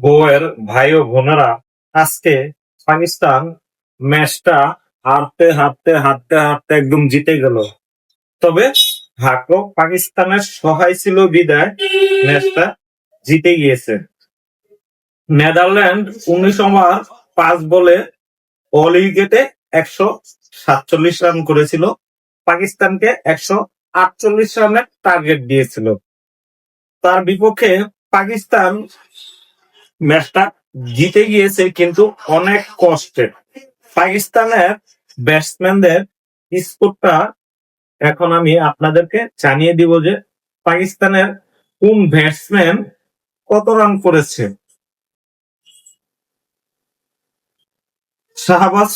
বউয়ের ভাই ও বোনেরা, আজকে পাকিস্তান ম্যাচটা হারতে হারতে হারতে হারতে একদম জিতে গেল। তবে ভাগ্য পাকিস্তানের সহায় ছিল বিদায় ম্যাচটা জিতে গিয়েছে। নেদারল্যান্ড 19 ওভার 5 বলে অল উইকেটে 147 রান করেছিল, পাকিস্তানকে 148 রানের টার্গেট দিয়েছিল। তার বিপক্ষে পাকিস্তান ম্যাচটা জিতে গিয়েছে, কিন্তু অনেক কষ্টে। পাকিস্তানের ব্যাটসম্যানদের স্কোরটা এখন আমি আপনাদেরকে জানিয়ে দিব যে পাকিস্তানের কোন ব্যাটসম্যান কত রান করেছে। শাহবাজ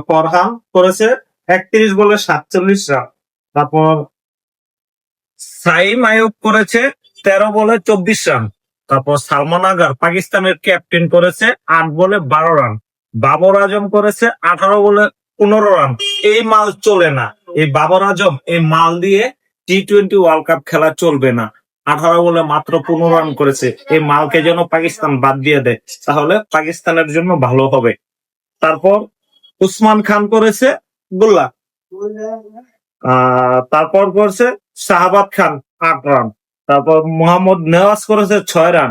ফরহান করেছে 31 বলে 47 রান। তারপর সাইম আয়ুব করেছে 13 বলে 24 রান। তারপর সালমান আগার পাকিস্তানের ক্যাপ্টেন করেছে 8 বলে 12 রান। বাবর আজম করেছে 18 বলে 15 রান। এই মাল চলে না, এই বাবর আজম এই মাল দিয়ে T20 ওয়ার্ল্ড কাপ খেলা চলবে না। 18 বলে মাত্র 15 রান করেছে, এই মালকে যেন পাকিস্তান বাদ দিয়ে দেয়, তাহলে পাকিস্তানের জন্য ভালো হবে। তারপর উসমান খান করেছে গোল্লা, তারপর করছে শাহাবাদ খান 8 রান। তারপর মোহাম্মদ নেওয়াজ করেছে 6 রান।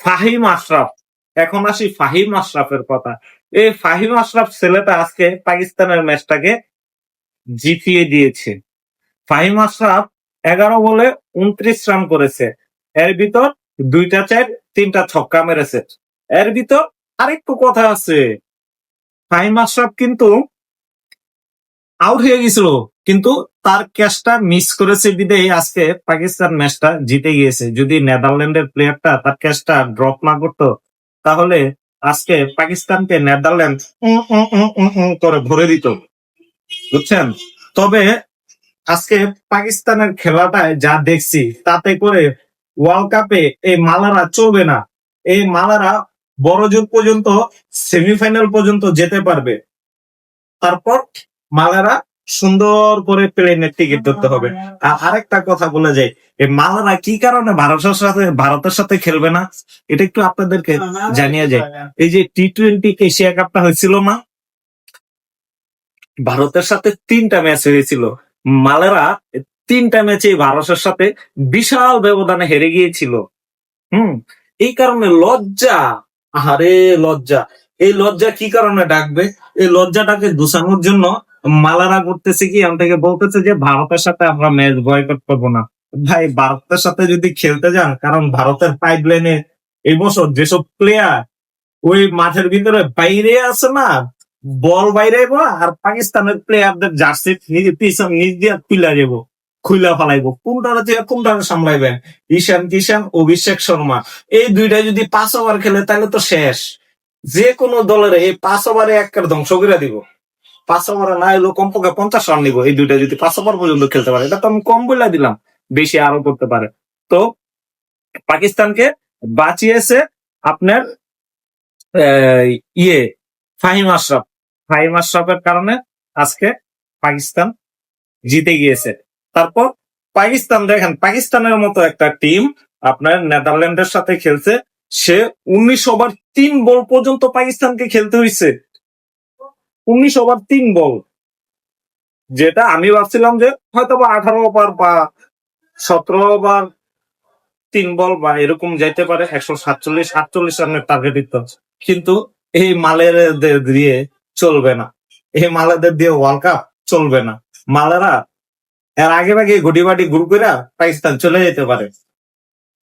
ফাহিম আশরাফ, এখন আসি ফাহিম আশরাফের কথা। এই ফাহিম আশরাফ ছেলেটা আজকে পাকিস্তানের ম্যাচটাকে জিতিয়ে দিয়েছে। ফাহিম আশরাফ 11 বলে 29 রান করেছে, এর ভিতর 2টা চার 3টা ছক্কা মেরেছে। এর ভিতর আরেকটু কথা আছে, ফাহিম আশরাফ কিন্তু আউট হয়ে গেছিল, কিন্তু তার ক্যাচটা মিস করেছে বিদেই আজকে পাকিস্তান ম্যাচটা জিতে গিয়েছে। যদি নেদারল্যান্ডের প্লেয়ারটা তার ক্যাচটা ড্রপ না করতো, তাহলে আজকে পাকিস্তানকে নেদারল্যান্ড করে ভরে দিত, বুঝছেন। তবে আজকে পাকিস্তানের খেলাটায় যা দেখছি, তাতে করে ওয়ার্ল্ড কাপে এই মালারা চলবে না। এই মালারা বড় জোর পর্যন্ত সেমিফাইনাল পর্যন্ত যেতে পারবে, তারপর মালারা সুন্দর করে প্লেনের টিকিট ধরতে হবে। আর আরেকটা কথা বলে যায়, এই মালারা কি কারণে ভারতের সাথে খেলবে না, এটা একটু আপনাদেরকে জানিয়ে যায়। এই যে T20 এশিয়া কাপটা হয়েছিল না, ভারতের সাথে 3টা ম্যাচ হয়েছিল। মালেরা 3টা ম্যাচে ভারতের সাথে বিশাল ব্যবধানে হেরে গিয়েছিল। এই কারণে লজ্জা, আহারে লজ্জা। এই লজ্জা কি কারণে ডাকবে? এই লজ্জাটাকে দোষানোর জন্য মালারা করতেছে কি, আমি থেকে বলতেছে যে ভারতের সাথে আমরা ম্যাচ বয়কট করবো না। ভাই, ভারতের সাথে যদি খেলতে যান, কারণ ভারতের পাইপ লাইনে এই বছর যেসব প্লেয়ার ওই মাঠের ভিতরে বাইরে আছে না, বল বাইরে আর পাকিস্তানের প্লেয়ারদের জার্সি পিছন নিচ দিয়ে তুলে যাবো, খুইলা ফেলাইবো। কোনটার থেকে কোনটারে সামলাইবেন? ঈশান কিষান, অভিষেক শর্মা, এই দুইটা যদি 5 ওভার খেলে তাহলে তো শেষ। যে কোনো দলের এই 5 ওভারে একটা ধ্বংস করে দিব। 5 ওভারে না এলো কমপক্ষে 50 রান নিবো, এই দুইটা যদি 5 ওভার পর্যন্ত খেলতে পারে। এটা তো আমি কম বলে দিলাম, বেশি আরো করতে পারে। তো পাকিস্তানকে বাঁচিয়েছে আপনার ইয়ে ফাহিম আশরাফ। ফাহিম আশরাফের কারণে আজকে পাকিস্তান জিতে গিয়েছে। তারপর পাকিস্তান দেখেন, পাকিস্তানের মতো একটা টিম আপনার নেদারল্যান্ডের সাথে খেলছে, সে 19 ওভার 3 বল পর্যন্ত পাকিস্তানকে খেলতে হয়েছে। 19 ওভার 3 বল, যেটা আমি ভাবছিলাম যে হয়তো বা 18 ওভার বা 17 ওভার 3 বল বা এরকম যাইতে পারে, 147-48 রানের টার্গেট দিতে। কিন্তু এই মালেদের দিয়ে চলবে না, এই মালেদের দিয়ে ওয়ার্ল্ড কাপ চলবে না। মালেরা এর আগে ভাগে গুটি বাটি গ্রুপ করে পাকিস্তান চলে যেতে পারে।